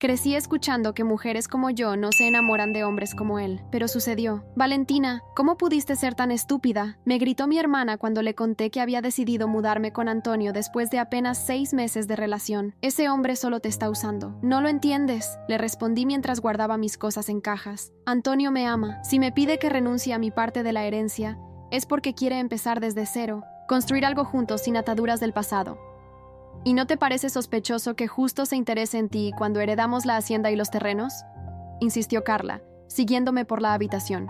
Crecí escuchando que mujeres como yo no se enamoran de hombres como él, pero sucedió. Valentina, ¿cómo pudiste ser tan estúpida? Me gritó mi hermana cuando le conté que había decidido mudarme con Antonio después de apenas 6 meses de relación. Ese hombre solo te está usando. No lo entiendes, le respondí mientras guardaba mis cosas en cajas. Antonio me ama. Si me pide que renuncie a mi parte de la herencia, es porque quiere empezar desde cero, construir algo juntos sin ataduras del pasado. ¿Y no te parece sospechoso que justo se interese en ti cuando heredamos la hacienda y los terrenos? Insistió Carla, siguiéndome por la habitación.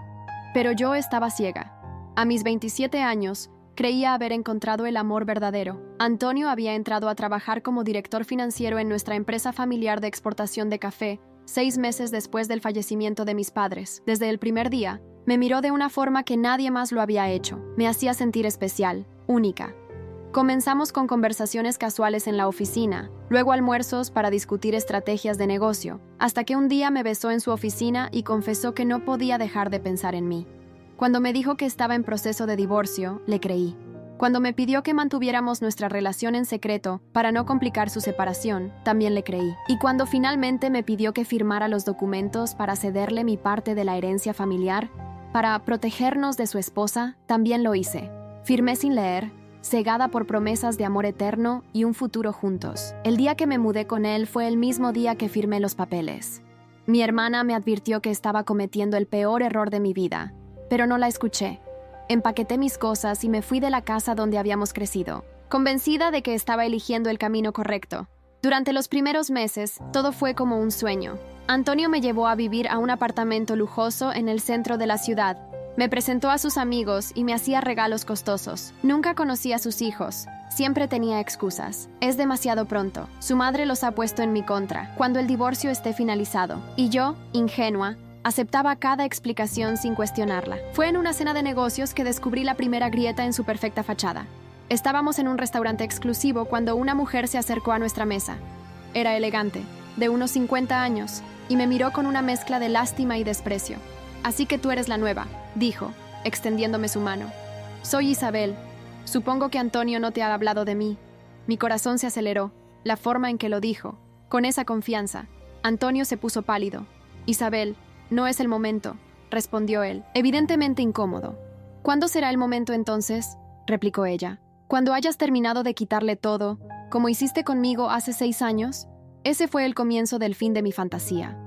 Pero yo estaba ciega. A mis 27 años, creía haber encontrado el amor verdadero. Antonio había entrado a trabajar como director financiero en nuestra empresa familiar de exportación de café, 6 meses después del fallecimiento de mis padres. Desde el primer día, me miró de una forma que nadie más lo había hecho. Me hacía sentir especial, única. Comenzamos con conversaciones casuales en la oficina, luego almuerzos para discutir estrategias de negocio, hasta que un día me besó en su oficina y confesó que no podía dejar de pensar en mí. Cuando me dijo que estaba en proceso de divorcio, le creí. Cuando me pidió que mantuviéramos nuestra relación en secreto para no complicar su separación, también le creí. Y cuando finalmente me pidió que firmara los documentos para cederle mi parte de la herencia familiar, para protegernos de su esposa, también lo hice. Firmé sin leer, cegada por promesas de amor eterno y un futuro juntos. El día que me mudé con él fue el mismo día que firmé los papeles. Mi hermana me advirtió que estaba cometiendo el peor error de mi vida, pero no la escuché. Empaqueté mis cosas y me fui de la casa donde habíamos crecido, convencida de que estaba eligiendo el camino correcto. Durante los primeros meses, todo fue como un sueño. Antonio me llevó a vivir a un apartamento lujoso en el centro de la ciudad. Me presentó a sus amigos y me hacía regalos costosos. Nunca conocí a sus hijos. Siempre tenía excusas. Es demasiado pronto. Su madre los ha puesto en mi contra. Cuando el divorcio esté finalizado. Y yo, ingenua, aceptaba cada explicación sin cuestionarla. Fue en una cena de negocios que descubrí la primera grieta en su perfecta fachada. Estábamos en un restaurante exclusivo cuando una mujer se acercó a nuestra mesa. Era elegante, de unos 50 años, y me miró con una mezcla de lástima y desprecio. «Así que tú eres la nueva», dijo, extendiéndome su mano. «Soy Isabel. Supongo que Antonio no te ha hablado de mí». Mi corazón se aceleró, la forma en que lo dijo, con esa confianza. Antonio se puso pálido. «Isabel, no es el momento», respondió él, evidentemente incómodo. «¿Cuándo será el momento entonces?», replicó ella. «Cuando hayas terminado de quitarle todo, como hiciste conmigo hace 6 años». Ese fue el comienzo del fin de mi fantasía.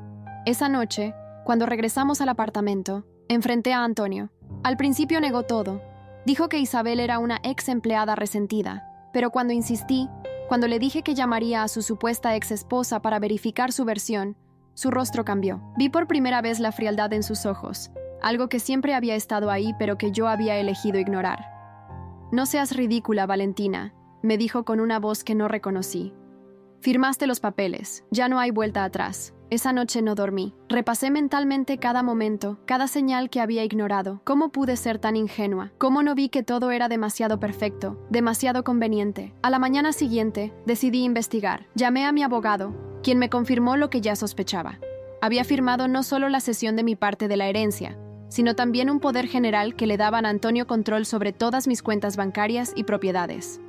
Esa noche, cuando regresamos al apartamento, enfrenté a Antonio. Al principio negó todo. Dijo que Isabel era una ex empleada resentida, pero cuando insistí, cuando le dije que llamaría a su supuesta ex esposa para verificar su versión, su rostro cambió. Vi por primera vez la frialdad en sus ojos, algo que siempre había estado ahí pero que yo había elegido ignorar. «No seas ridícula, Valentina», me dijo con una voz que no reconocí. «Firmaste los papeles, ya no hay vuelta atrás». Esa noche no dormí. Repasé mentalmente cada momento, cada señal que había ignorado. ¿Cómo pude ser tan ingenua? ¿Cómo no vi que todo era demasiado perfecto, demasiado conveniente? A la mañana siguiente, decidí investigar. Llamé a mi abogado, quien me confirmó lo que ya sospechaba. Había firmado no solo la cesión de mi parte de la herencia, sino también un poder general que le daba a Antonio control sobre todas mis cuentas bancarias y propiedades.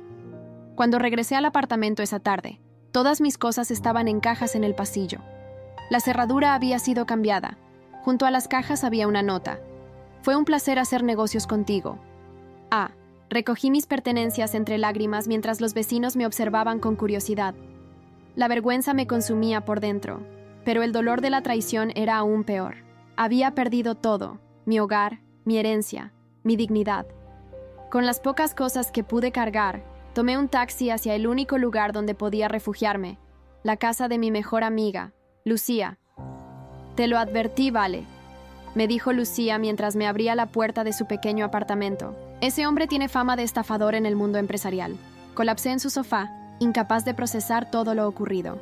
Cuando regresé al apartamento esa tarde, todas mis cosas estaban en cajas en el pasillo. La cerradura había sido cambiada. Junto a las cajas había una nota. «Fue un placer hacer negocios contigo. A». Recogí mis pertenencias entre lágrimas mientras los vecinos me observaban con curiosidad. La vergüenza me consumía por dentro, pero el dolor de la traición era aún peor. Había perdido todo: mi hogar, mi herencia, mi dignidad. Con las pocas cosas que pude cargar, tomé un taxi hacia el único lugar donde podía refugiarme, la casa de mi mejor amiga, Lucía. «Te lo advertí, Vale», me dijo Lucía mientras me abría la puerta de su pequeño apartamento. «Ese hombre tiene fama de estafador en el mundo empresarial». Colapsé en su sofá, incapaz de procesar todo lo ocurrido.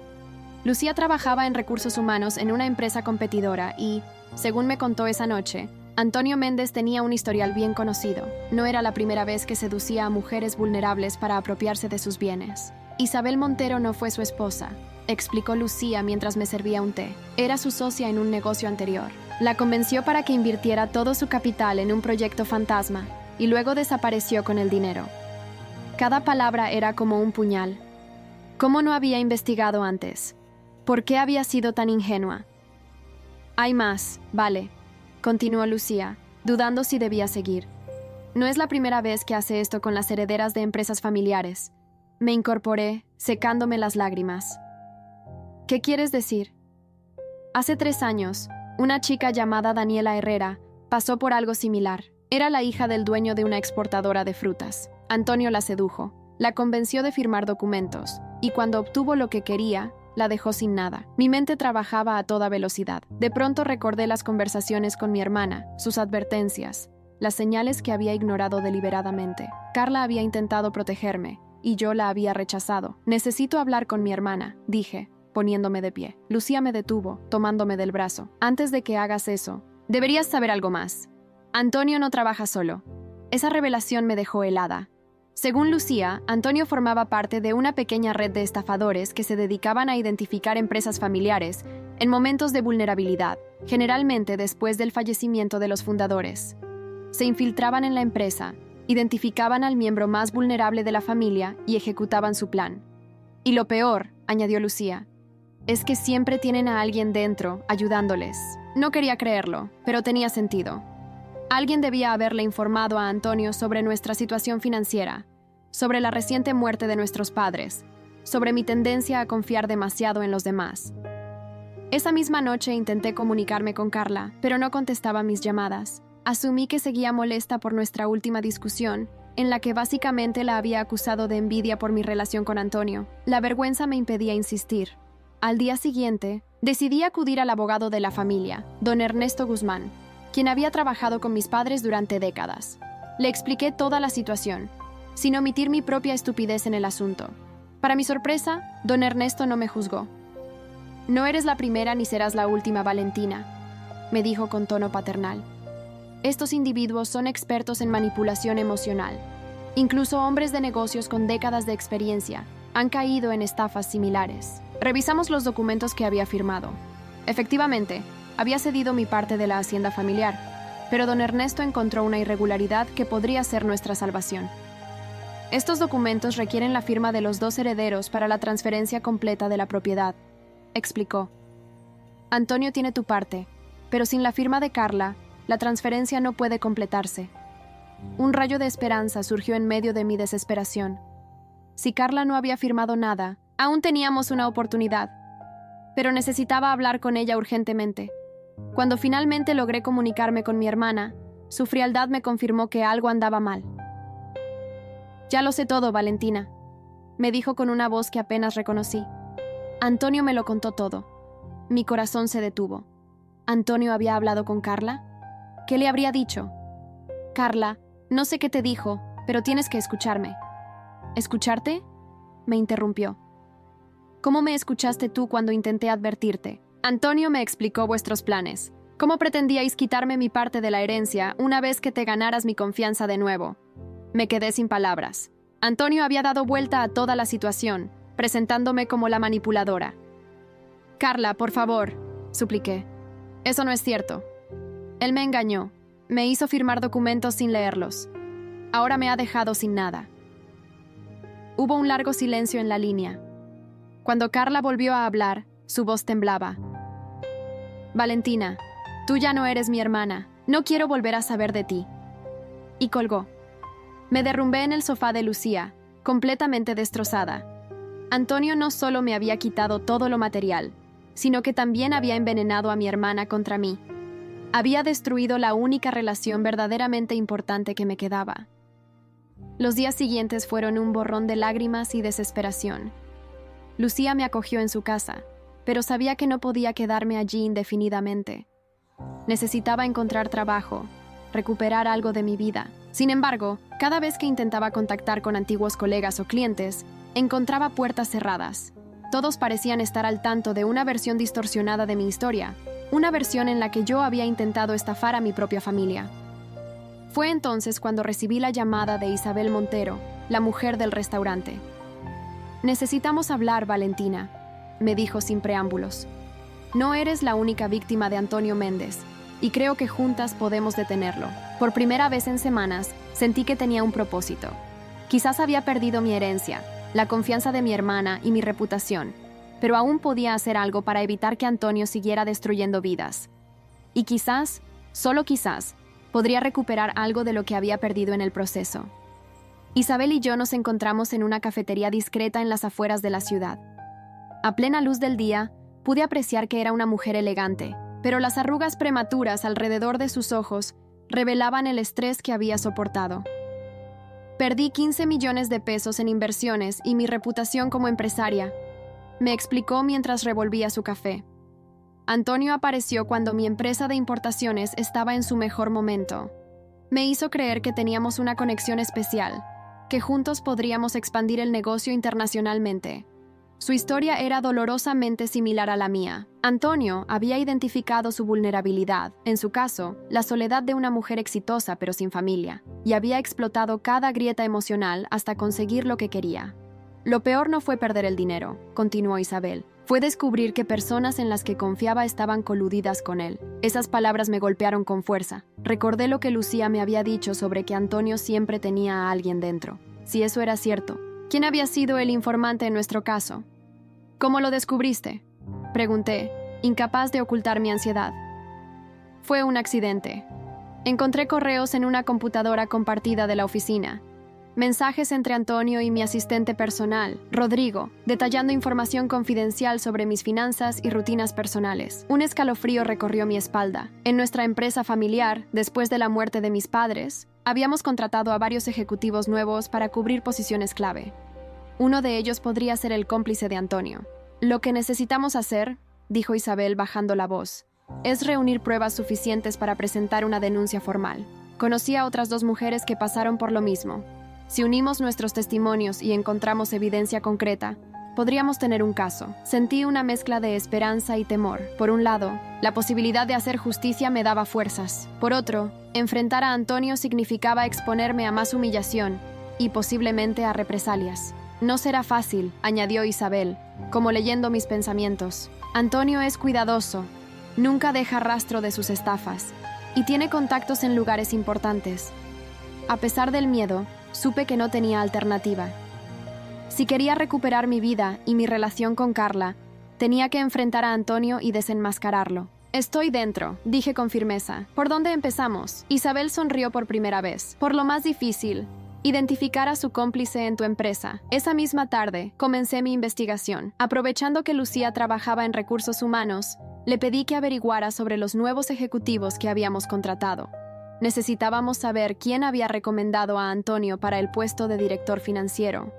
Lucía trabajaba en recursos humanos en una empresa competidora y, según me contó esa noche, Antonio Méndez tenía un historial bien conocido. No era la primera vez que seducía a mujeres vulnerables para apropiarse de sus bienes. «Isabel Montero no fue su esposa», explicó Lucía mientras me servía un té. «Era su socia en un negocio anterior. La convenció para que invirtiera todo su capital en un proyecto fantasma y luego desapareció con el dinero». Cada palabra era como un puñal. ¿Cómo no había investigado antes? ¿Por qué había sido tan ingenua? Hay más, vale, continuó Lucía, dudando si debía seguir. No es la primera vez que hace esto con las herederas de empresas familiares. Me incorporé, secándome las lágrimas. ¿Qué quieres decir? Hace 3 años, una chica llamada Daniela Herrera pasó por algo similar. Era la hija del dueño de una exportadora de frutas. Antonio la sedujo, la convenció de firmar documentos, y cuando obtuvo lo que quería, la dejó sin nada. Mi mente trabajaba a toda velocidad. De pronto recordé las conversaciones con mi hermana, sus advertencias, las señales que había ignorado deliberadamente. Carla había intentado protegerme, y yo la había rechazado. Necesito hablar con mi hermana, dije, poniéndome de pie. Lucía me detuvo, tomándome del brazo. Antes de que hagas eso, deberías saber algo más. Antonio no trabaja solo. Esa revelación me dejó helada. Según Lucía, Antonio formaba parte de una pequeña red de estafadores que se dedicaban a identificar empresas familiares en momentos de vulnerabilidad, generalmente después del fallecimiento de los fundadores. Se infiltraban en la empresa, identificaban al miembro más vulnerable de la familia y ejecutaban su plan. Y lo peor, añadió Lucía, es que siempre tienen a alguien dentro, ayudándoles. No quería creerlo, pero tenía sentido. Alguien debía haberle informado a Antonio sobre nuestra situación financiera, sobre la reciente muerte de nuestros padres, sobre mi tendencia a confiar demasiado en los demás. Esa misma noche intenté comunicarme con Carla, pero no contestaba mis llamadas. Asumí que seguía molesta por nuestra última discusión, en la que básicamente la había acusado de envidia por mi relación con Antonio. La vergüenza me impedía insistir. Al día siguiente, decidí acudir al abogado de la familia, don Ernesto Guzmán, quien había trabajado con mis padres durante décadas. Le expliqué toda la situación, sin omitir mi propia estupidez en el asunto. Para mi sorpresa, don Ernesto no me juzgó. «No eres la primera ni serás la última, Valentina», me dijo con tono paternal. «Estos individuos son expertos en manipulación emocional. Incluso hombres de negocios con décadas de experiencia han caído en estafas similares». Revisamos los documentos que había firmado. Efectivamente, había cedido mi parte de la hacienda familiar, pero don Ernesto encontró una irregularidad que podría ser nuestra salvación. Estos documentos requieren la firma de los 2 herederos para la transferencia completa de la propiedad, explicó. Antonio tiene tu parte, pero sin la firma de Carla, la transferencia no puede completarse. Un rayo de esperanza surgió en medio de mi desesperación. Si Carla no había firmado nada, aún teníamos una oportunidad, pero necesitaba hablar con ella urgentemente. Cuando finalmente logré comunicarme con mi hermana, su frialdad me confirmó que algo andaba mal. «Ya lo sé todo, Valentina», me dijo con una voz que apenas reconocí. Antonio me lo contó todo. Mi corazón se detuvo. ¿Antonio había hablado con Carla? ¿Qué le habría dicho? «Carla, no sé qué te dijo, pero tienes que escucharme». «¿Escucharte?», me interrumpió. «¿Cómo me escuchaste tú cuando intenté advertirte? Antonio me explicó vuestros planes. ¿Cómo pretendíais quitarme mi parte de la herencia una vez que te ganaras mi confianza de nuevo?» Me quedé sin palabras. Antonio había dado vuelta a toda la situación, presentándome como la manipuladora. «Carla, por favor», supliqué. «Eso no es cierto. Él me engañó. Me hizo firmar documentos sin leerlos. Ahora me ha dejado sin nada». Hubo un largo silencio en la línea. Cuando Carla volvió a hablar, su voz temblaba. «Valentina, tú ya no eres mi hermana. No quiero volver a saber de ti». Y colgó. Me derrumbé en el sofá de Lucía, completamente destrozada. Antonio no solo me había quitado todo lo material, sino que también había envenenado a mi hermana contra mí. Había destruido la única relación verdaderamente importante que me quedaba. Los días siguientes fueron un borrón de lágrimas y desesperación. Lucía me acogió en su casa, pero sabía que no podía quedarme allí indefinidamente. Necesitaba encontrar trabajo, recuperar algo de mi vida. Sin embargo, cada vez que intentaba contactar con antiguos colegas o clientes, encontraba puertas cerradas. Todos parecían estar al tanto de una versión distorsionada de mi historia, una versión en la que yo había intentado estafar a mi propia familia. Fue entonces cuando recibí la llamada de Isabel Montero, la mujer del restaurante. «Necesitamos hablar, Valentina», me dijo sin preámbulos. «No eres la única víctima de Antonio Méndez, y creo que juntas podemos detenerlo». Por primera vez en semanas, sentí que tenía un propósito. Quizás había perdido mi herencia, la confianza de mi hermana y mi reputación, pero aún podía hacer algo para evitar que Antonio siguiera destruyendo vidas. Y quizás, solo quizás, podría recuperar algo de lo que había perdido en el proceso. Isabel y yo nos encontramos en una cafetería discreta en las afueras de la ciudad. A plena luz del día, pude apreciar que era una mujer elegante, pero las arrugas prematuras alrededor de sus ojos revelaban el estrés que había soportado. Perdí 15 millones de pesos en inversiones y mi reputación como empresaria, me explicó mientras revolvía su café. Antonio apareció cuando mi empresa de importaciones estaba en su mejor momento. Me hizo creer que teníamos una conexión especial, que juntos podríamos expandir el negocio internacionalmente. Su historia era dolorosamente similar a la mía. Antonio había identificado su vulnerabilidad, en su caso, la soledad de una mujer exitosa pero sin familia, y había explotado cada grieta emocional hasta conseguir lo que quería. Lo peor no fue perder el dinero, continuó Isabel. Fue descubrir que personas en las que confiaba estaban coludidas con él. Esas palabras me golpearon con fuerza. Recordé lo que Lucía me había dicho sobre que Antonio siempre tenía a alguien dentro. Si eso era cierto, ¿quién había sido el informante en nuestro caso? ¿Cómo lo descubriste?, pregunté, incapaz de ocultar mi ansiedad. Fue un accidente. Encontré correos en una computadora compartida de la oficina. Mensajes entre Antonio y mi asistente personal, Rodrigo, detallando información confidencial sobre mis finanzas y rutinas personales. Un escalofrío recorrió mi espalda. En nuestra empresa familiar, después de la muerte de mis padres, habíamos contratado a varios ejecutivos nuevos para cubrir posiciones clave. Uno de ellos podría ser el cómplice de Antonio. Lo que necesitamos hacer, dijo Isabel bajando la voz, es reunir pruebas suficientes para presentar una denuncia formal. Conocí a otras 2 mujeres que pasaron por lo mismo. Si unimos nuestros testimonios y encontramos evidencia concreta, podríamos tener un caso. Sentí una mezcla de esperanza y temor. Por un lado, la posibilidad de hacer justicia me daba fuerzas. Por otro, enfrentar a Antonio significaba exponerme a más humillación y posiblemente a represalias. No será fácil, añadió Isabel, como leyendo mis pensamientos. Antonio es cuidadoso, nunca deja rastro de sus estafas y tiene contactos en lugares importantes. A pesar del miedo, supe que no tenía alternativa. Si quería recuperar mi vida y mi relación con Carla, tenía que enfrentar a Antonio y desenmascararlo. Estoy dentro, dije con firmeza. ¿Por dónde empezamos? Isabel sonrió por primera vez. Por lo más difícil, identificar a su cómplice en tu empresa. Esa misma tarde, comencé mi investigación. Aprovechando que Lucía trabajaba en recursos humanos, le pedí que averiguara sobre los nuevos ejecutivos que habíamos contratado. Necesitábamos saber quién había recomendado a Antonio para el puesto de director financiero.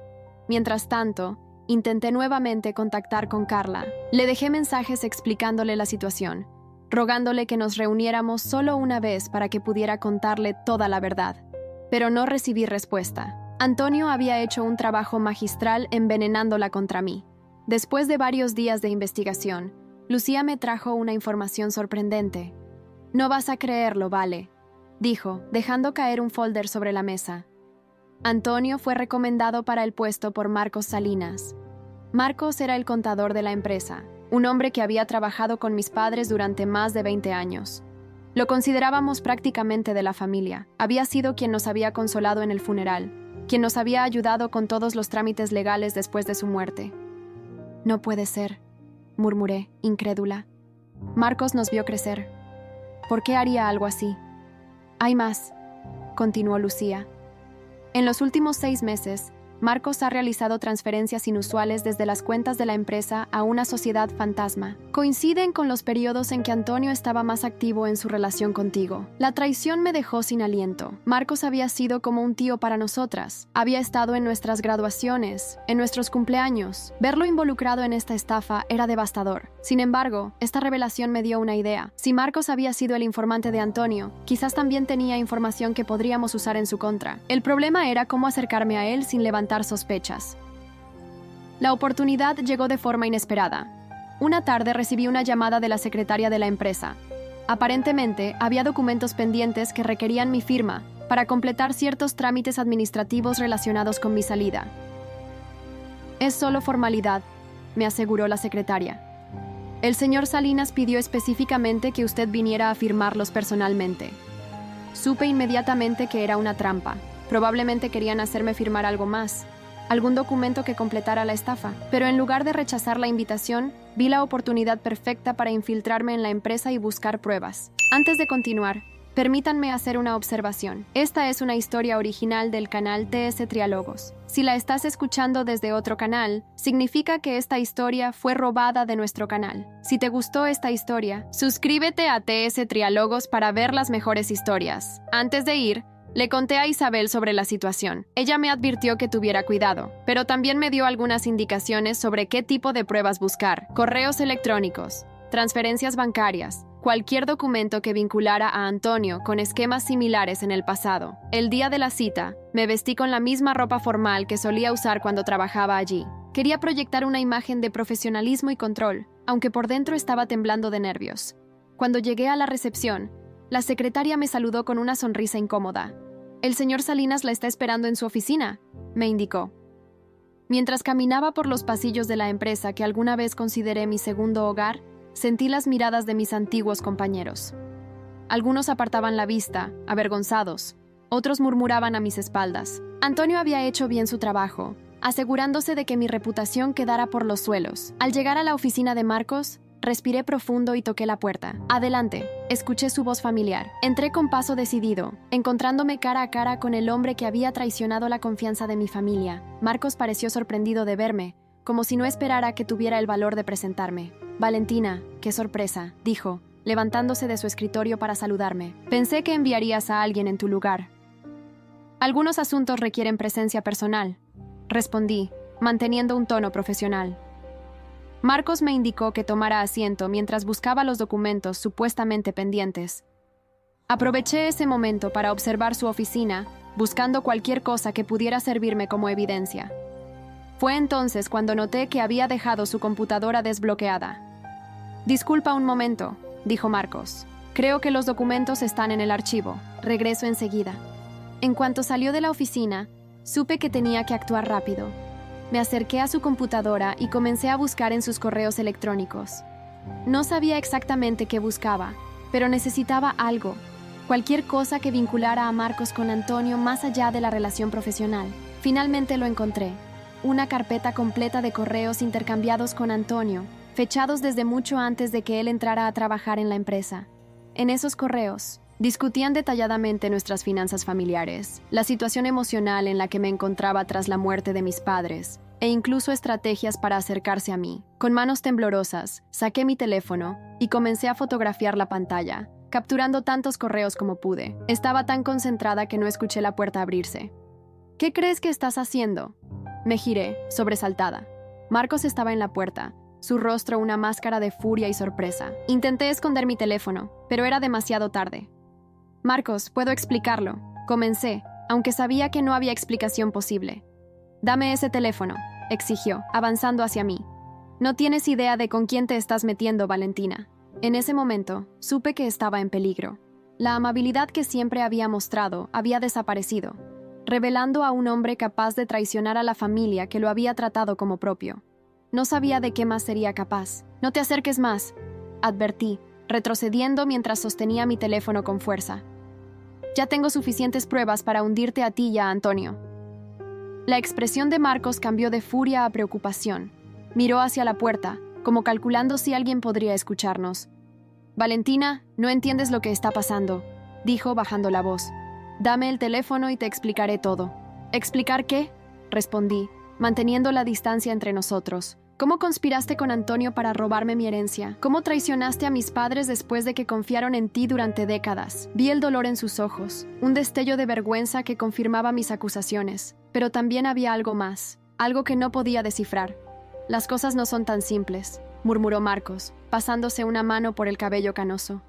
Mientras tanto, intenté nuevamente contactar con Carla. Le dejé mensajes explicándole la situación, rogándole que nos reuniéramos solo una vez para que pudiera contarle toda la verdad. Pero no recibí respuesta. Antonio había hecho un trabajo magistral envenenándola contra mí. Después de varios días de investigación, Lucía me trajo una información sorprendente. «No vas a creerlo, Vale», dijo, dejando caer un folder sobre la mesa. Antonio fue recomendado para el puesto por Marcos Salinas. Marcos era el contador de la empresa, un hombre que había trabajado con mis padres durante más de 20 años. Lo considerábamos prácticamente de la familia. Había sido quien nos había consolado en el funeral, quien nos había ayudado con todos los trámites legales después de su muerte. «No puede ser», murmuré, incrédula. Marcos nos vio crecer. ¿Por qué haría algo así? «Hay más», continuó Lucía. En los últimos 6 meses, Marcos ha realizado transferencias inusuales desde las cuentas de la empresa a una sociedad fantasma. Coinciden con los periodos en que Antonio estaba más activo en su relación contigo. La traición me dejó sin aliento. Marcos había sido como un tío para nosotras. Había estado en nuestras graduaciones, en nuestros cumpleaños. Verlo involucrado en esta estafa era devastador. Sin embargo, esta revelación me dio una idea. Si Marcos había sido el informante de Antonio, quizás también tenía información que podríamos usar en su contra. El problema era cómo acercarme a él sin levantar sospechas. La oportunidad llegó de forma inesperada. Una tarde recibí una llamada de la secretaria de la empresa. Aparentemente, había documentos pendientes que requerían mi firma para completar ciertos trámites administrativos relacionados con mi salida. «Es solo formalidad», me aseguró la secretaria. «El señor Salinas pidió específicamente que usted viniera a firmarlos personalmente». Supe inmediatamente que era una trampa. Probablemente querían hacerme firmar algo más. algún documento que completara la estafa. Pero en lugar de rechazar la invitación, vi la oportunidad perfecta para infiltrarme en la empresa y buscar pruebas. Antes de continuar, permítanme hacer una observación. Esta es una historia original del canal TS Triálogos. Si la estás escuchando desde otro canal, significa que esta historia fue robada de nuestro canal. Si te gustó esta historia, suscríbete a TS Triálogos para ver las mejores historias. Antes de ir, le conté a Isabel sobre la situación. Ella me advirtió que tuviera cuidado, pero también me dio algunas indicaciones sobre qué tipo de pruebas buscar: correos electrónicos, transferencias bancarias, cualquier documento que vinculara a Antonio con esquemas similares en el pasado. El día de la cita, me vestí con la misma ropa formal que solía usar cuando trabajaba allí. Quería proyectar una imagen de profesionalismo y control, aunque por dentro estaba temblando de nervios. Cuando llegué a la recepción, la secretaria me saludó con una sonrisa incómoda. «El señor Salinas la está esperando en su oficina», me indicó. Mientras caminaba por los pasillos de la empresa que alguna vez consideré mi segundo hogar, sentí las miradas de mis antiguos compañeros. Algunos apartaban la vista, avergonzados. Otros murmuraban a mis espaldas. Antonio había hecho bien su trabajo, asegurándose de que mi reputación quedara por los suelos. Al llegar a la oficina de Marcos, respiré profundo y toqué la puerta. «Adelante», escuché su voz familiar. Entré con paso decidido, encontrándome cara a cara con el hombre que había traicionado la confianza de mi familia. Marcos pareció sorprendido de verme, como si no esperara que tuviera el valor de presentarme. «Valentina, qué sorpresa», dijo, levantándose de su escritorio para saludarme. «Pensé que enviarías a alguien en tu lugar». «Algunos asuntos requieren presencia personal», respondí, manteniendo un tono profesional. Marcos me indicó que tomara asiento mientras buscaba los documentos supuestamente pendientes. Aproveché ese momento para observar su oficina, buscando cualquier cosa que pudiera servirme como evidencia. Fue entonces cuando noté que había dejado su computadora desbloqueada. «Disculpa un momento», dijo Marcos. «Creo que los documentos están en el archivo. Regreso enseguida». En cuanto salió de la oficina, supe que tenía que actuar rápido. Me acerqué a su computadora y comencé a buscar en sus correos electrónicos. No sabía exactamente qué buscaba, pero necesitaba algo, cualquier cosa que vinculara a Marcos con Antonio más allá de la relación profesional. Finalmente lo encontré. Una carpeta completa de correos intercambiados con Antonio, fechados desde mucho antes de que él entrara a trabajar en la empresa. En esos correos, discutían detalladamente nuestras finanzas familiares, la situación emocional en la que me encontraba tras la muerte de mis padres, e incluso estrategias para acercarse a mí. Con manos temblorosas, saqué mi teléfono y comencé a fotografiar la pantalla, capturando tantos correos como pude. Estaba tan concentrada que no escuché la puerta abrirse. «¿Qué crees que estás haciendo?», me giré, sobresaltada. Marcos estaba en la puerta, su rostro una máscara de furia y sorpresa. Intenté esconder mi teléfono, pero era demasiado tarde. «Marcos, puedo explicarlo», comencé, aunque sabía que no había explicación posible. «Dame ese teléfono», exigió, avanzando hacia mí. «No tienes idea de con quién te estás metiendo, Valentina». En ese momento, supe que estaba en peligro. La amabilidad que siempre había mostrado había desaparecido, revelando a un hombre capaz de traicionar a la familia que lo había tratado como propio. No sabía de qué más sería capaz. «No te acerques más», advertí, retrocediendo mientras sostenía mi teléfono con fuerza. «Ya tengo suficientes pruebas para hundirte a ti y a Antonio». La expresión de Marcos cambió de furia a preocupación. Miró hacia la puerta, como calculando si alguien podría escucharnos. «Valentina, no entiendes lo que está pasando», dijo bajando la voz. «Dame el teléfono y te explicaré todo». «¿Explicar qué?», respondí, manteniendo la distancia entre nosotros. «¿Cómo conspiraste con Antonio para robarme mi herencia? ¿Cómo traicionaste a mis padres después de que confiaron en ti durante décadas?» Vi el dolor en sus ojos, un destello de vergüenza que confirmaba mis acusaciones. Pero también había algo más, algo que no podía descifrar. «Las cosas no son tan simples», murmuró Marcos, pasándose una mano por el cabello canoso.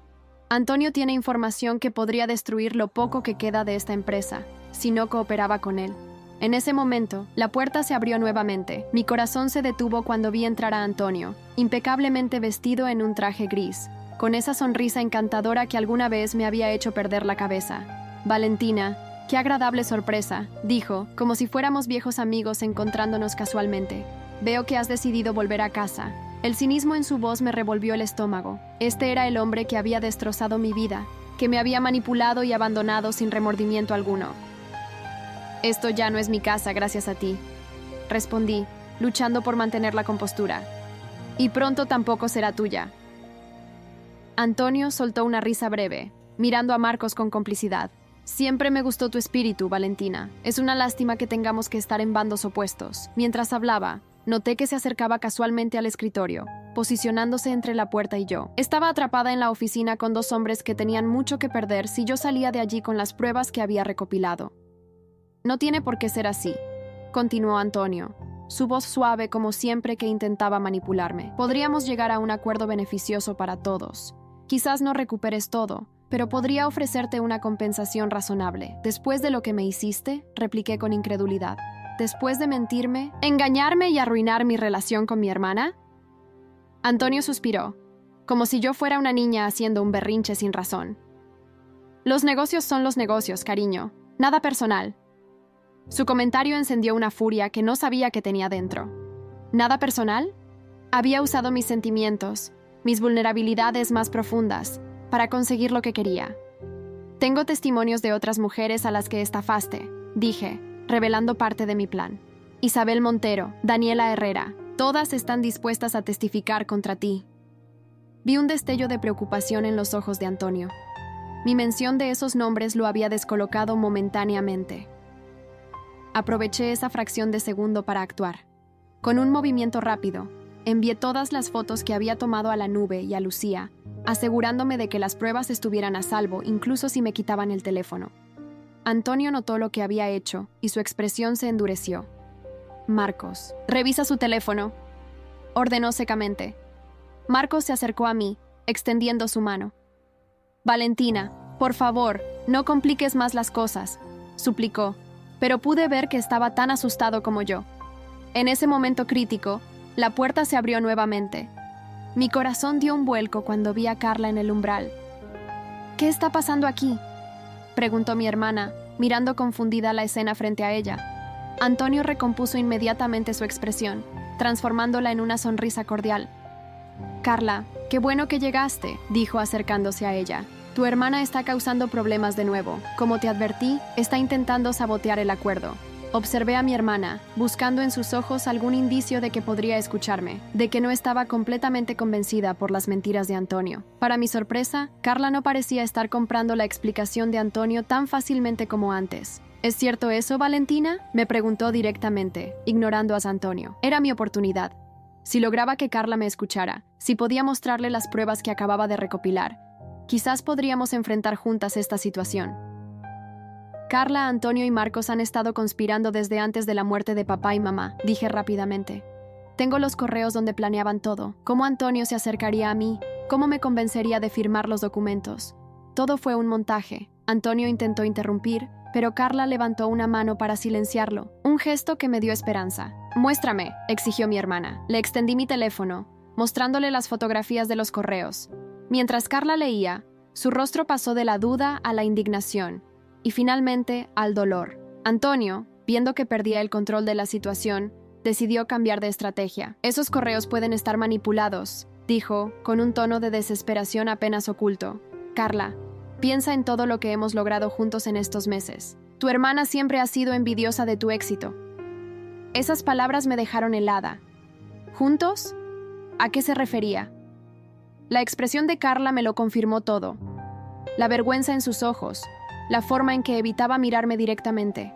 «Antonio tiene información que podría destruir lo poco que queda de esta empresa, si no cooperaba con él». En ese momento, la puerta se abrió nuevamente. Mi corazón se detuvo cuando vi entrar a Antonio, impecablemente vestido en un traje gris, con esa sonrisa encantadora que alguna vez me había hecho perder la cabeza. «Valentina, qué agradable sorpresa», dijo, como si fuéramos viejos amigos encontrándonos casualmente. «Veo que has decidido volver a casa». El cinismo en su voz me revolvió el estómago. Este era el hombre que había destrozado mi vida, que me había manipulado y abandonado sin remordimiento alguno. «Esto ya no es mi casa, gracias a ti», respondí, luchando por mantener la compostura. Y pronto tampoco será tuya. Antonio soltó una risa breve, mirando a Marcos con complicidad. Siempre me gustó tu espíritu, Valentina. Es una lástima que tengamos que estar en bandos opuestos. Mientras hablaba, noté que se acercaba casualmente al escritorio, posicionándose entre la puerta y yo. Estaba atrapada en la oficina con dos hombres que tenían mucho que perder si yo salía de allí con las pruebas que había recopilado. No tiene por qué ser así, continuó Antonio, su voz suave como siempre que intentaba manipularme. Podríamos llegar a un acuerdo beneficioso para todos. Quizás no recuperes todo, pero podría ofrecerte una compensación razonable. Después de lo que me hiciste, repliqué con incredulidad. Después de mentirme, engañarme y arruinar mi relación con mi hermana. Antonio suspiró, como si yo fuera una niña haciendo un berrinche sin razón. Los negocios son los negocios, cariño, nada personal. Su comentario encendió una furia que no sabía que tenía dentro. ¿Nada personal? Había usado mis sentimientos, mis vulnerabilidades más profundas, para conseguir lo que quería. Tengo testimonios de otras mujeres a las que estafaste, dije, revelando parte de mi plan. Isabel Montero, Daniela Herrera, todas están dispuestas a testificar contra ti. Vi un destello de preocupación en los ojos de Antonio. Mi mención de esos nombres lo había descolocado momentáneamente. Aproveché esa fracción de segundo para actuar. Con un movimiento rápido, envié todas las fotos que había tomado a la nube y a Lucía, asegurándome de que las pruebas estuvieran a salvo, incluso si me quitaban el teléfono. Antonio notó lo que había hecho y su expresión se endureció. Marcos, revisa su teléfono, ordenó secamente. Marcos se acercó a mí, extendiendo su mano. Valentina, por favor, no compliques más las cosas, suplicó, pero pude ver que estaba tan asustado como yo. En ese momento crítico, la puerta se abrió nuevamente. Mi corazón dio un vuelco cuando vi a Carla en el umbral. ¿Qué está pasando aquí?, preguntó mi hermana, mirando confundida la escena frente a ella. Antonio recompuso inmediatamente su expresión, transformándola en una sonrisa cordial. Carla, qué bueno que llegaste, dijo acercándose a ella. Tu hermana está causando problemas de nuevo. Como te advertí, está intentando sabotear el acuerdo. Observé a mi hermana, buscando en sus ojos algún indicio de que podría escucharme, de que no estaba completamente convencida por las mentiras de Antonio. Para mi sorpresa, Carla no parecía estar comprando la explicación de Antonio tan fácilmente como antes. ¿Es cierto eso, Valentina?, me preguntó directamente, ignorando a Antonio. Era mi oportunidad. Si lograba que Carla me escuchara, si podía mostrarle las pruebas que acababa de recopilar, quizás podríamos enfrentar juntas esta situación. Carla, Antonio y Marcos han estado conspirando desde antes de la muerte de papá y mamá, dije rápidamente. Tengo los correos donde planeaban todo, cómo Antonio se acercaría a mí, cómo me convencería de firmar los documentos. Todo fue un montaje. Antonio intentó interrumpir, pero Carla levantó una mano para silenciarlo, un gesto que me dio esperanza. Muéstrame, exigió mi hermana. Le extendí mi teléfono, mostrándole las fotografías de los correos. Mientras Carla leía, su rostro pasó de la duda a la indignación, y finalmente al dolor. Antonio, viendo que perdía el control de la situación, decidió cambiar de estrategia. Esos correos pueden estar manipulados, dijo, con un tono de desesperación apenas oculto. Carla, piensa en todo lo que hemos logrado juntos en estos meses. Tu hermana siempre ha sido envidiosa de tu éxito. Esas palabras me dejaron helada. ¿Juntos? ¿A qué se refería? La expresión de Carla me lo confirmó todo. La vergüenza en sus ojos, la forma en que evitaba mirarme directamente.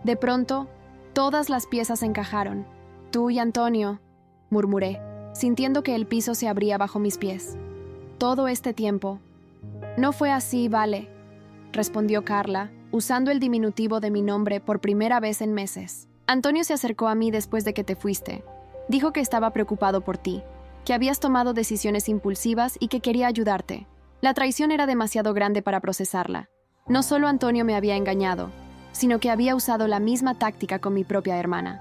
De pronto, todas las piezas encajaron. Tú y Antonio, murmuré, sintiendo que el piso se abría bajo mis pies. Todo este tiempo. No fue así, vale, respondió Carla, usando el diminutivo de mi nombre por primera vez en meses. Antonio se acercó a mí después de que te fuiste. Dijo que estaba preocupado por ti, que habías tomado decisiones impulsivas y que quería ayudarte. La traición era demasiado grande para procesarla. No solo Antonio me había engañado, sino que había usado la misma táctica con mi propia hermana.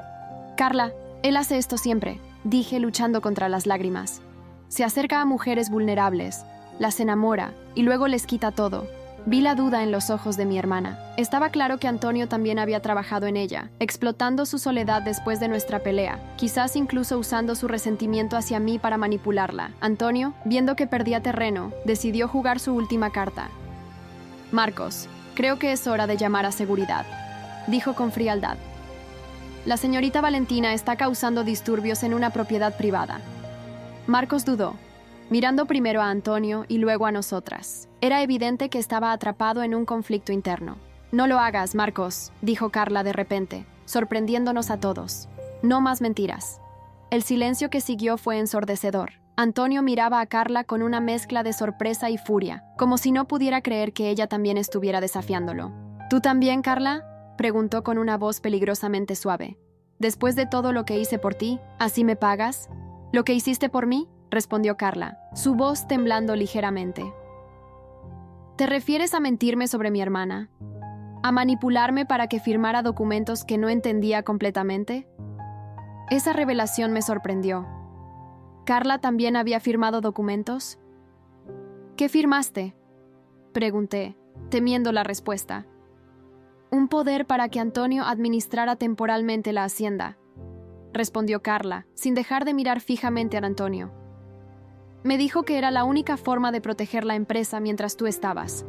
Carla, él hace esto siempre, dije luchando contra las lágrimas. Se acerca a mujeres vulnerables, las enamora y luego les quita todo. Vi la duda en los ojos de mi hermana. Estaba claro que Antonio también había trabajado en ella, explotando su soledad después de nuestra pelea, quizás incluso usando su resentimiento hacia mí para manipularla. Antonio, viendo que perdía terreno, decidió jugar su última carta. Marcos, creo que es hora de llamar a seguridad, dijo con frialdad. La señorita Valentina está causando disturbios en una propiedad privada. Marcos dudó, mirando primero a Antonio y luego a nosotras. Era evidente que estaba atrapado en un conflicto interno. «No lo hagas, Marcos», dijo Carla de repente, sorprendiéndonos a todos. «No más mentiras». El silencio que siguió fue ensordecedor. Antonio miraba a Carla con una mezcla de sorpresa y furia, como si no pudiera creer que ella también estuviera desafiándolo. «¿Tú también, Carla?», preguntó con una voz peligrosamente suave. «Después de todo lo que hice por ti, ¿así me pagas? ¿Lo que hiciste por mí?», respondió Carla, su voz temblando ligeramente. «¿Te refieres a mentirme sobre mi hermana? ¿A manipularme para que firmara documentos que no entendía completamente?». Esa revelación me sorprendió. ¿Carla también había firmado documentos? «¿Qué firmaste?», pregunté, temiendo la respuesta. «Un poder para que Antonio administrara temporalmente la hacienda», respondió Carla, sin dejar de mirar fijamente a Antonio. «Me dijo que era la única forma de proteger la empresa mientras tú estabas».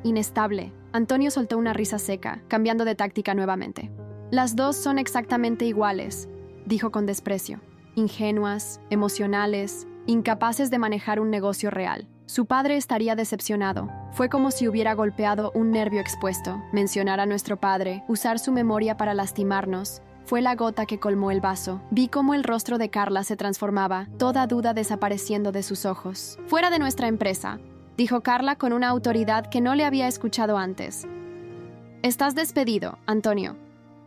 Inestable, Antonio soltó una risa seca, cambiando de táctica nuevamente. «Las dos son exactamente iguales», dijo con desprecio. «Ingenuas, emocionales, incapaces de manejar un negocio real». Su padre estaría decepcionado. Fue como si hubiera golpeado un nervio expuesto. Mencionar a nuestro padre, usar su memoria para lastimarnos, fue la gota que colmó el vaso. Vi cómo el rostro de Carla se transformaba, toda duda desapareciendo de sus ojos. «Fuera de nuestra empresa», dijo Carla con una autoridad que no le había escuchado antes. «Estás despedido, Antonio.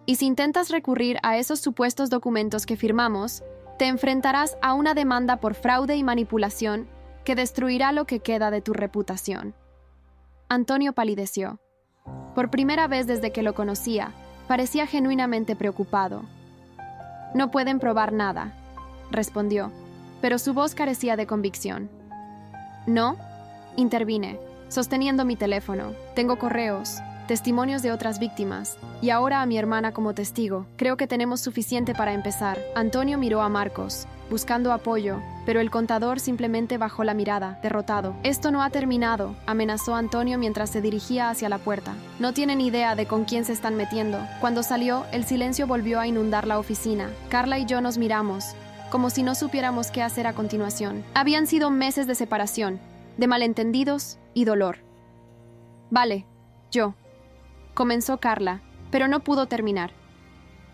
Y si intentas recurrir a esos supuestos documentos que firmamos, te enfrentarás a una demanda por fraude y manipulación que destruirá lo que queda de tu reputación». Antonio palideció. Por primera vez desde que lo conocía, parecía genuinamente preocupado. «No pueden probar nada», respondió, pero su voz carecía de convicción. «¿No?», intervine, sosteniendo mi teléfono. «Tengo correos, testimonios de otras víctimas, y ahora a mi hermana como testigo. Creo que tenemos suficiente para empezar». Antonio miró a Marcos, buscando apoyo, pero el contador simplemente bajó la mirada, derrotado. «Esto no ha terminado», amenazó Antonio mientras se dirigía hacia la puerta. «No tienen idea de con quién se están metiendo». Cuando salió, el silencio volvió a inundar la oficina. Carla y yo nos miramos, como si no supiéramos qué hacer a continuación. Habían sido meses de separación, de malentendidos y dolor. «Vale, yo», comenzó Carla, pero no pudo terminar.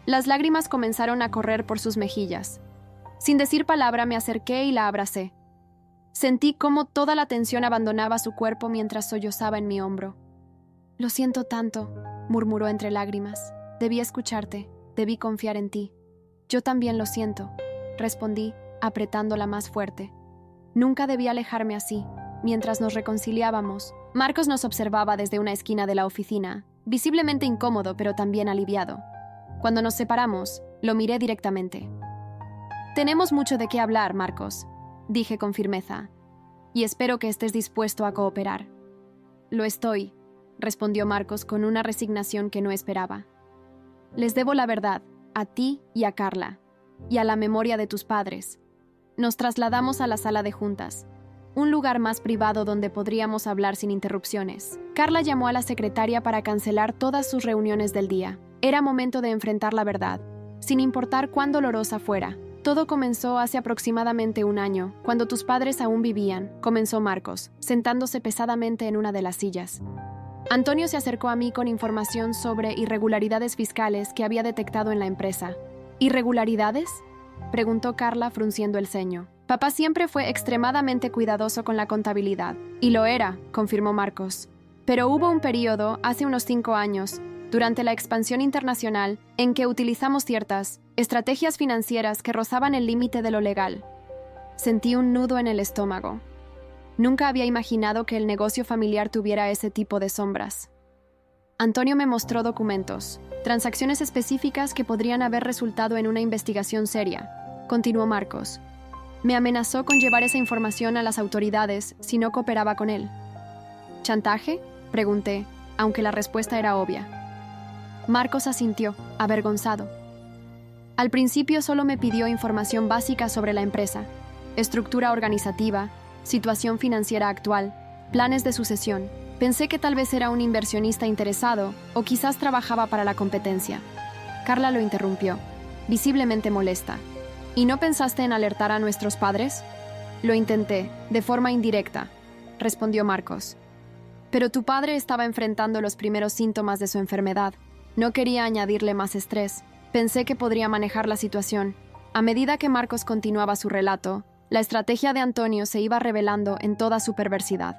Las lágrimas comenzaron a correr por sus mejillas. Sin decir palabra me acerqué y la abracé. Sentí cómo toda la tensión abandonaba su cuerpo mientras sollozaba en mi hombro. «Lo siento tanto», murmuró entre lágrimas. «Debí escucharte, debí confiar en ti». «Yo también lo siento», respondí, apretándola más fuerte. «Nunca debí alejarme así». Mientras nos reconciliábamos, Marcos nos observaba desde una esquina de la oficina, visiblemente incómodo pero también aliviado. Cuando nos separamos, lo miré directamente. «Tenemos mucho de qué hablar, Marcos», dije con firmeza, «y espero que estés dispuesto a cooperar». «Lo estoy», respondió Marcos con una resignación que no esperaba. «Les debo la verdad, a ti y a Carla, y a la memoria de tus padres». Nos trasladamos a la sala de juntas, un lugar más privado donde podríamos hablar sin interrupciones. Carla llamó a la secretaria para cancelar todas sus reuniones del día. Era momento de enfrentar la verdad, sin importar cuán dolorosa fuera. «Todo comenzó hace aproximadamente un año, cuando tus padres aún vivían», comenzó Marcos, sentándose pesadamente en una de las sillas. Antonio se acercó a mí con información sobre irregularidades fiscales que había detectado en la empresa. «¿Irregularidades?», preguntó Carla frunciendo el ceño. «Papá siempre fue extremadamente cuidadoso con la contabilidad». «Y lo era», confirmó Marcos. «Pero hubo un periodo, hace unos 5 años, durante la expansión internacional, en que utilizamos ciertas estrategias financieras que rozaban el límite de lo legal». Sentí un nudo en el estómago. Nunca había imaginado que el negocio familiar tuviera ese tipo de sombras. Antonio me mostró documentos, transacciones específicas que podrían haber resultado en una investigación seria, continuó Marcos. Me amenazó con llevar esa información a las autoridades si no cooperaba con él. ¿Chantaje?, pregunté, aunque la respuesta era obvia. Marcos asintió, avergonzado. Al principio solo me pidió información básica sobre la empresa, estructura organizativa, situación financiera actual, planes de sucesión. Pensé que tal vez era un inversionista interesado o quizás trabajaba para la competencia. Carla lo interrumpió, visiblemente molesta. ¿Y no pensaste en alertar a nuestros padres? Lo intenté, de forma indirecta, respondió Marcos. Pero tu padre estaba enfrentando los primeros síntomas de su enfermedad. No quería añadirle más estrés. Pensé que podría manejar la situación. A medida que Marcos continuaba su relato, la estrategia de Antonio se iba revelando en toda su perversidad.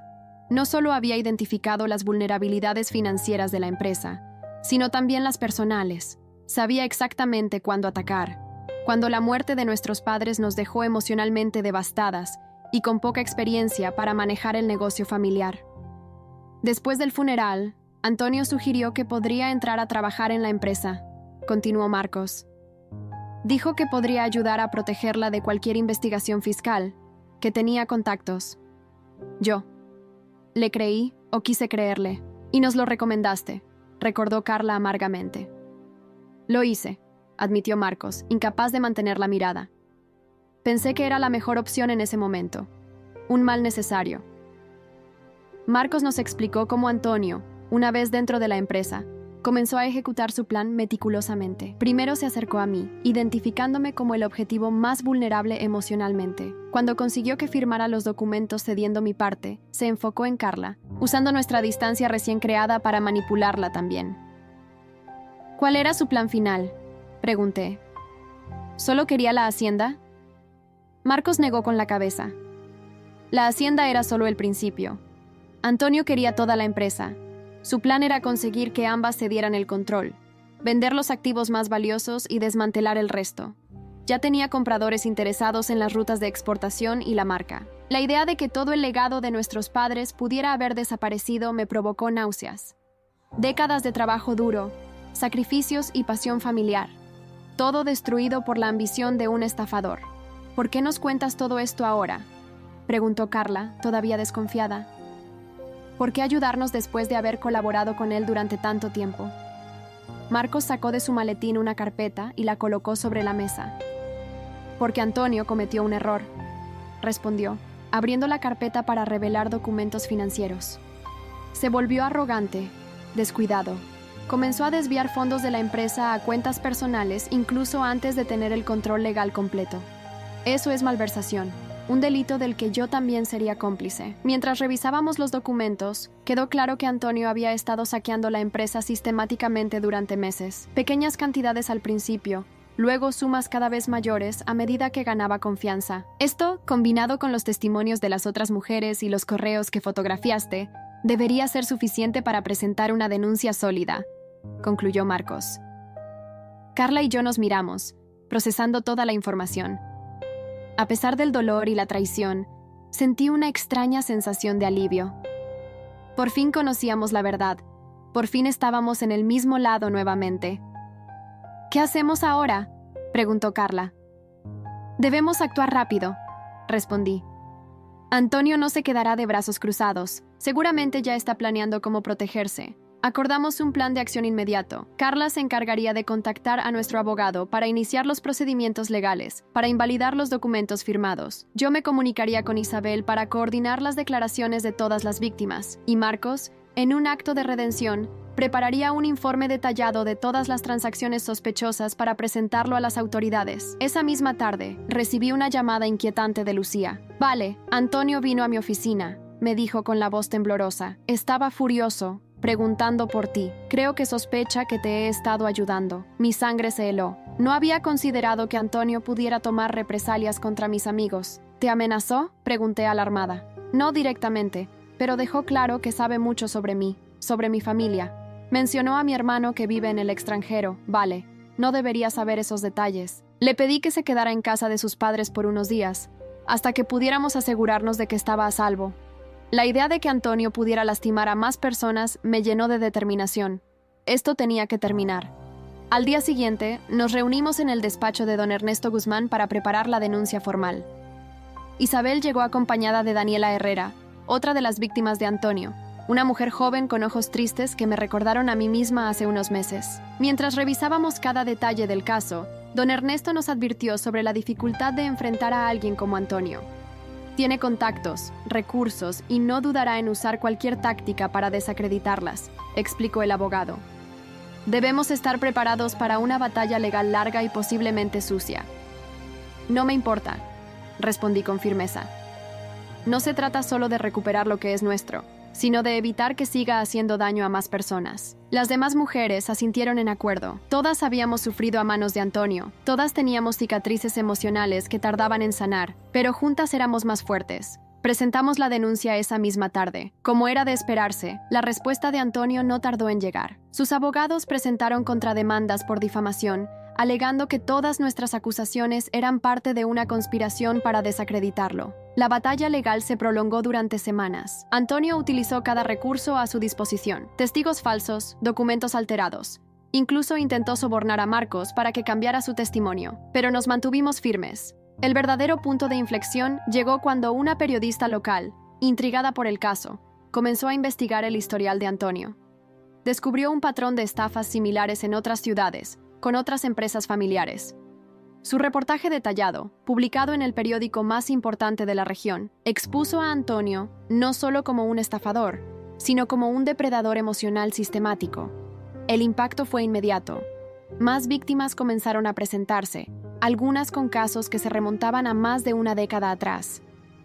No solo había identificado las vulnerabilidades financieras de la empresa, sino también las personales. Sabía exactamente cuándo atacar. Cuando la muerte de nuestros padres nos dejó emocionalmente devastadas y con poca experiencia para manejar el negocio familiar. Después del funeral, Antonio sugirió que podría entrar a trabajar en la empresa, continuó Marcos. Dijo que podría ayudar a protegerla de cualquier investigación fiscal, que tenía contactos. Yo le creí o quise creerle, y nos lo recomendaste, recordó Carla amargamente. Lo hice, admitió Marcos, incapaz de mantener la mirada. Pensé que era la mejor opción en ese momento. Un mal necesario. Marcos nos explicó cómo Antonio, una vez dentro de la empresa, comenzó a ejecutar su plan meticulosamente. Primero se acercó a mí, identificándome como el objetivo más vulnerable emocionalmente. Cuando consiguió que firmara los documentos cediendo mi parte, se enfocó en Carla, usando nuestra distancia recién creada para manipularla también. ¿Cuál era su plan final?, pregunté. ¿Solo quería la hacienda? Marcos negó con la cabeza. La hacienda era solo el principio. Antonio quería toda la empresa. Su plan era conseguir que ambas cedieran el control, vender los activos más valiosos y desmantelar el resto. Ya tenía compradores interesados en las rutas de exportación y la marca. La idea de que todo el legado de nuestros padres pudiera haber desaparecido me provocó náuseas. Décadas de trabajo duro, sacrificios y pasión familiar. Todo destruido por la ambición de un estafador. ¿Por qué nos cuentas todo esto ahora?, preguntó Carla, todavía desconfiada. ¿Por qué ayudarnos después de haber colaborado con él durante tanto tiempo? Marcos sacó de su maletín una carpeta y la colocó sobre la mesa. Porque Antonio cometió un error, respondió, abriendo la carpeta para revelar documentos financieros. Se volvió arrogante, descuidado. Comenzó a desviar fondos de la empresa a cuentas personales incluso antes de tener el control legal completo. Eso es malversación. Un delito del que yo también sería cómplice. Mientras revisábamos los documentos, quedó claro que Antonio había estado saqueando la empresa sistemáticamente durante meses. Pequeñas cantidades al principio, luego sumas cada vez mayores a medida que ganaba confianza. Esto, combinado con los testimonios de las otras mujeres y los correos que fotografiaste, debería ser suficiente para presentar una denuncia sólida, concluyó Marcos. Carla y yo nos miramos, procesando toda la información. A pesar del dolor y la traición, sentí una extraña sensación de alivio. Por fin conocíamos la verdad. Por fin estábamos en el mismo lado nuevamente. ¿Qué hacemos ahora?, preguntó Carla. Debemos actuar rápido, respondí. Antonio no se quedará de brazos cruzados. Seguramente ya está planeando cómo protegerse. Acordamos un plan de acción inmediato. Carla se encargaría de contactar a nuestro abogado para iniciar los procedimientos legales, para invalidar los documentos firmados. Yo me comunicaría con Isabel para coordinar las declaraciones de todas las víctimas. Y Marcos, en un acto de redención, prepararía un informe detallado de todas las transacciones sospechosas para presentarlo a las autoridades. Esa misma tarde, recibí una llamada inquietante de Lucía. Vale, Antonio vino a mi oficina, me dijo con la voz temblorosa. Estaba furioso, preguntando por ti. Creo que sospecha que te he estado ayudando. Mi sangre se heló. No había considerado que Antonio pudiera tomar represalias contra mis amigos. ¿Te amenazó?, pregunté alarmada. No directamente, pero dejó claro que sabe mucho sobre mí, sobre mi familia. Mencionó a mi hermano que vive en el extranjero. Vale, no debería saber esos detalles. Le pedí que se quedara en casa de sus padres por unos días, hasta que pudiéramos asegurarnos de que estaba a salvo. La idea de que Antonio pudiera lastimar a más personas me llenó de determinación. Esto tenía que terminar. Al día siguiente, nos reunimos en el despacho de don Ernesto Guzmán para preparar la denuncia formal. Isabel llegó acompañada de Daniela Herrera, otra de las víctimas de Antonio, una mujer joven con ojos tristes que me recordaron a mí misma hace unos meses. Mientras revisábamos cada detalle del caso, don Ernesto nos advirtió sobre la dificultad de enfrentar a alguien como Antonio. Tiene contactos, recursos y no dudará en usar cualquier táctica para desacreditarlas, explicó el abogado. Debemos estar preparados para una batalla legal larga y posiblemente sucia. No me importa, respondí con firmeza. No se trata solo de recuperar lo que es nuestro, sino de evitar que siga haciendo daño a más personas. Las demás mujeres asintieron en acuerdo. Todas habíamos sufrido a manos de Antonio. Todas teníamos cicatrices emocionales que tardaban en sanar, pero juntas éramos más fuertes. Presentamos la denuncia esa misma tarde. Como era de esperarse, la respuesta de Antonio no tardó en llegar. Sus abogados presentaron contrademandas por difamación, alegando que todas nuestras acusaciones eran parte de una conspiración para desacreditarlo. La batalla legal se prolongó durante semanas. Antonio utilizó cada recurso a su disposición: testigos falsos, documentos alterados. Incluso intentó sobornar a Marcos para que cambiara su testimonio, pero nos mantuvimos firmes. El verdadero punto de inflexión llegó cuando una periodista local, intrigada por el caso, comenzó a investigar el historial de Antonio. Descubrió un patrón de estafas similares en otras ciudades, con otras empresas familiares. Su reportaje detallado, publicado en el periódico más importante de la región, expuso a Antonio no solo como un estafador, sino como un depredador emocional sistemático. El impacto fue inmediato. Más víctimas comenzaron a presentarse, algunas con casos que se remontaban a más de una década atrás.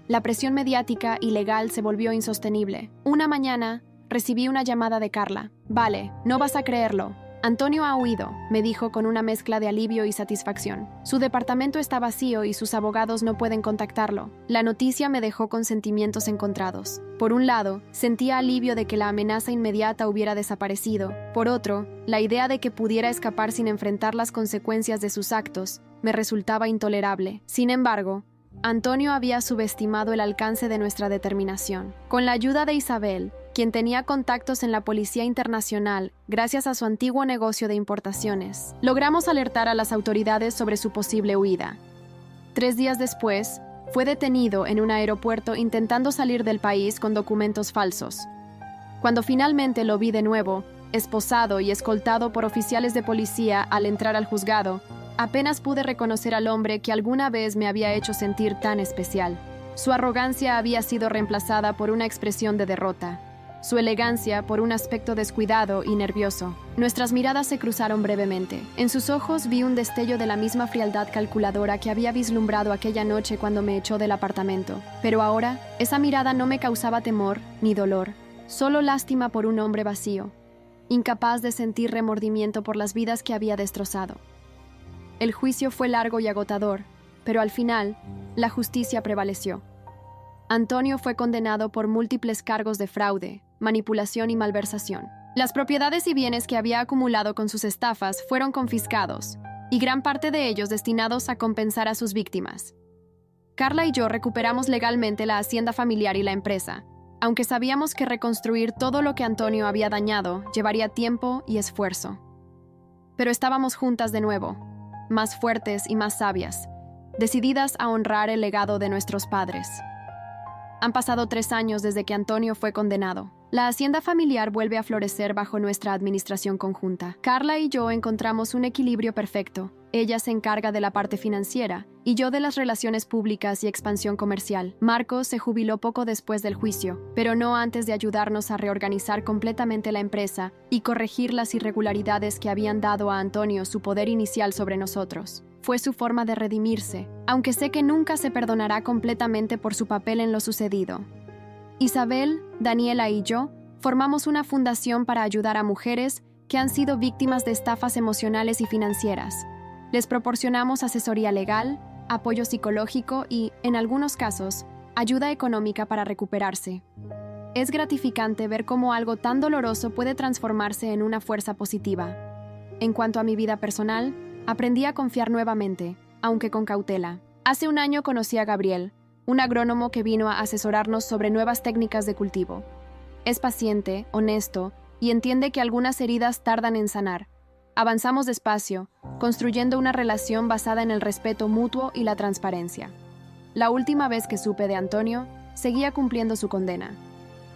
La presión mediática y legal se volvió insostenible. Una mañana, recibí una llamada de Carla. «Vale, no vas a creerlo. Antonio ha huido», me dijo con una mezcla de alivio y satisfacción. «Su departamento está vacío y sus abogados no pueden contactarlo». La noticia me dejó con sentimientos encontrados. Por un lado, sentía alivio de que la amenaza inmediata hubiera desaparecido. Por otro, la idea de que pudiera escapar sin enfrentar las consecuencias de sus actos me resultaba intolerable. Sin embargo, Antonio había subestimado el alcance de nuestra determinación. Con la ayuda de Isabel, quien tenía contactos en la Policía Internacional gracias a su antiguo negocio de importaciones, logramos alertar a las autoridades sobre su posible huida. 3 días después, fue detenido en un aeropuerto intentando salir del país con documentos falsos. Cuando finalmente lo vi de nuevo, esposado y escoltado por oficiales de policía al entrar al juzgado, apenas pude reconocer al hombre que alguna vez me había hecho sentir tan especial. Su arrogancia había sido reemplazada por una expresión de derrota. Su elegancia por un aspecto descuidado y nervioso. Nuestras miradas se cruzaron brevemente. En sus ojos vi un destello de la misma frialdad calculadora que había vislumbrado aquella noche cuando me echó del apartamento. Pero ahora, esa mirada no me causaba temor ni dolor, solo lástima por un hombre vacío, incapaz de sentir remordimiento por las vidas que había destrozado. El juicio fue largo y agotador, pero al final, la justicia prevaleció. Antonio fue condenado por múltiples cargos de fraude, manipulación y malversación. Las propiedades y bienes que había acumulado con sus estafas fueron confiscados, y gran parte de ellos destinados a compensar a sus víctimas. Carla y yo recuperamos legalmente la hacienda familiar y la empresa, aunque sabíamos que reconstruir todo lo que Antonio había dañado llevaría tiempo y esfuerzo. Pero estábamos juntas de nuevo, más fuertes y más sabias, decididas a honrar el legado de nuestros padres. Han pasado 3 años desde que Antonio fue condenado. La hacienda familiar vuelve a florecer bajo nuestra administración conjunta. Carla y yo encontramos un equilibrio perfecto. Ella se encarga de la parte financiera y yo de las relaciones públicas y expansión comercial. Marcos se jubiló poco después del juicio, pero no antes de ayudarnos a reorganizar completamente la empresa y corregir las irregularidades que habían dado a Antonio su poder inicial sobre nosotros. Fue su forma de redimirse, aunque sé que nunca se perdonará completamente por su papel en lo sucedido. Isabel, Daniela y yo formamos una fundación para ayudar a mujeres que han sido víctimas de estafas emocionales y financieras. Les proporcionamos asesoría legal, apoyo psicológico y, en algunos casos, ayuda económica para recuperarse. Es gratificante ver cómo algo tan doloroso puede transformarse en una fuerza positiva. En cuanto a mi vida personal, aprendí a confiar nuevamente, aunque con cautela. Hace un año conocí a Gabriel, un agrónomo que vino a asesorarnos sobre nuevas técnicas de cultivo. Es paciente, honesto y entiende que algunas heridas tardan en sanar. Avanzamos despacio, construyendo una relación basada en el respeto mutuo y la transparencia. La última vez que supe de Antonio, seguía cumpliendo su condena.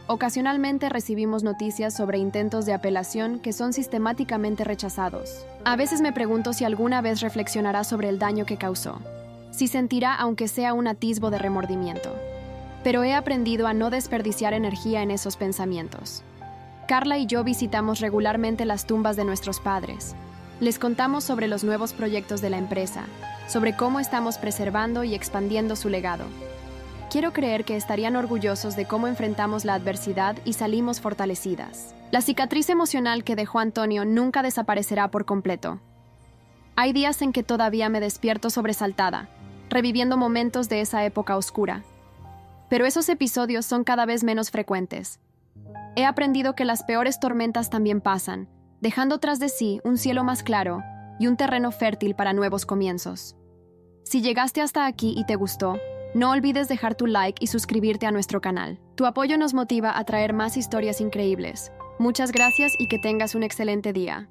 Ocasionalmente recibimos noticias sobre intentos de apelación que son sistemáticamente rechazados. A veces me pregunto si alguna vez reflexionará sobre el daño que causó, si sentirá aunque sea un atisbo de remordimiento. Pero he aprendido a no desperdiciar energía en esos pensamientos. Carla y yo visitamos regularmente las tumbas de nuestros padres. Les contamos sobre los nuevos proyectos de la empresa, sobre cómo estamos preservando y expandiendo su legado. Quiero creer que estarían orgullosos de cómo enfrentamos la adversidad y salimos fortalecidas. La cicatriz emocional que dejó Antonio nunca desaparecerá por completo. Hay días en que todavía me despierto sobresaltada, reviviendo momentos de esa época oscura. Pero esos episodios son cada vez menos frecuentes. He aprendido que las peores tormentas también pasan, dejando tras de sí un cielo más claro y un terreno fértil para nuevos comienzos. Si llegaste hasta aquí y te gustó, no olvides dejar tu like y suscribirte a nuestro canal. Tu apoyo nos motiva a traer más historias increíbles. Muchas gracias y que tengas un excelente día.